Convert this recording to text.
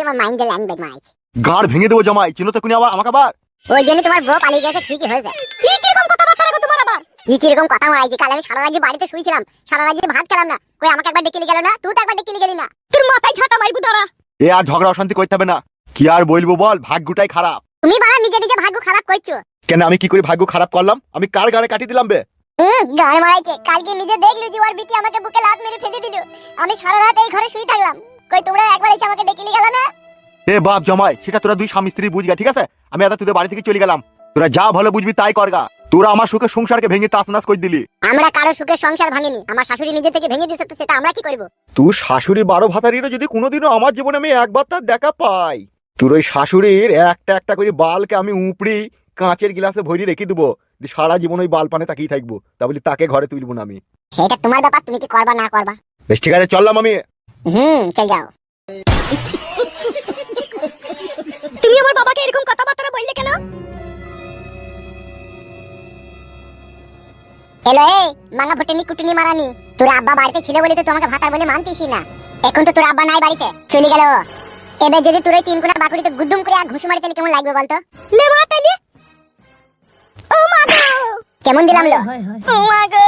তোমার মাইন্ডে ল্যাঙ্গুয়েজ মারাইছে। গাড় ভেঙে দেবো জামাই, চিনো তো কোনি আবার আমাকে আবার। ওই জন্য তোমার বউ পালিয়ে গেছে, ঠিকই হয়েছে। কি কিরকম কথাবার্তা রাখো তোমার আবার? কি কিরকম কথা মারাইছে? কাল আমি সারা রাত বাড়িতে শুয়েছিলাম, সারা রাত ভাত খেলাম না। কই আমাকে একবার ডেকে গেল না? তুই তো একবার ডেকে গেলি না। তোর মাথায় ঝাঁটা মারবো দাঁড়া। এ আর ঝগড়া অশান্তি করতে হবে না। কি আর বলবো বল, ভাগ্যটাই খারাপ। তুমি বাড়া নিজে নিজে ভাগ্য খারাপ করছো। কেন আমি কি করে ভাগ্য খারাপ করলাম? আমি কার গাড়ে কাটি দিলাম বে? গান মারাইছে। কালকে নিজে দেখলি যে ওর বিটি আমাকে বুকে লাত মেরে ফেলে দিল। আমি সারা রাত এই ঘরে শুয়ে থাকলাম। কই তোমরা একবার এসে আমাকে ডেকে গেল না? এ বাপ জামাই, সেটা তোরা দুই স্বামী স্ত্রী বুঝগা, ঠিক আছে? আমি আদা তোদের বাড়ি থেকে চলে গেলাম। তোরা যা ভালো বুঝবি তাই করগা। তোরা আমার সুখের সংসারকে ভেঙে তাসনাস করে দিলি। আমরা কারো সুখের সংসার ভাঙিনি, আমার শাশুড়ি নিজে থেকে ভেঙে দিয়েছে, তো সেটা আমরা কি করব? তুই শাশুড়ি 12 ভাতারিরও যদি কোনোদিনও আমার জীবনে আমি একবার তার দেখা পাই, তোর ওই শাশুড়ির একটা একটা করে বালকে আমি উপড়ি কাঁচের গ্লাসে ভরি রেখে দেবো। সারা জীবন ওই বাল পানে তাকিয়ে থাকবো, তা বলি তাকে ঘরে তুলবো না আমি। সেটা তোমার ব্যাপার, তুমি কি করবা না করবা। বেশ ঠিক আছে, চললাম আমি। চল যাও। তুমি আমার বাবাকে এরকম কথাবার্তা বললে কেন? হ্যালো, এই মাঙ্গা ভুটনি কুটনি মারানি, তোর আব্বা বাড়িতে ছিল বলে তো তোমাকে ভাতার বলে মানতিসই না। এখন তো তোর আব্বা নাই বাড়িতে, চলে গেল। এবার যদি তোর ওই তিন কোনা বাকুড়িতে গুদ্দুম করে আর ঘুষি মারি তাহলে কেমন লাগবে বলতো? লে মা তাইলে। ও মা গো, কেমন দিলাম লো? ও মা গো।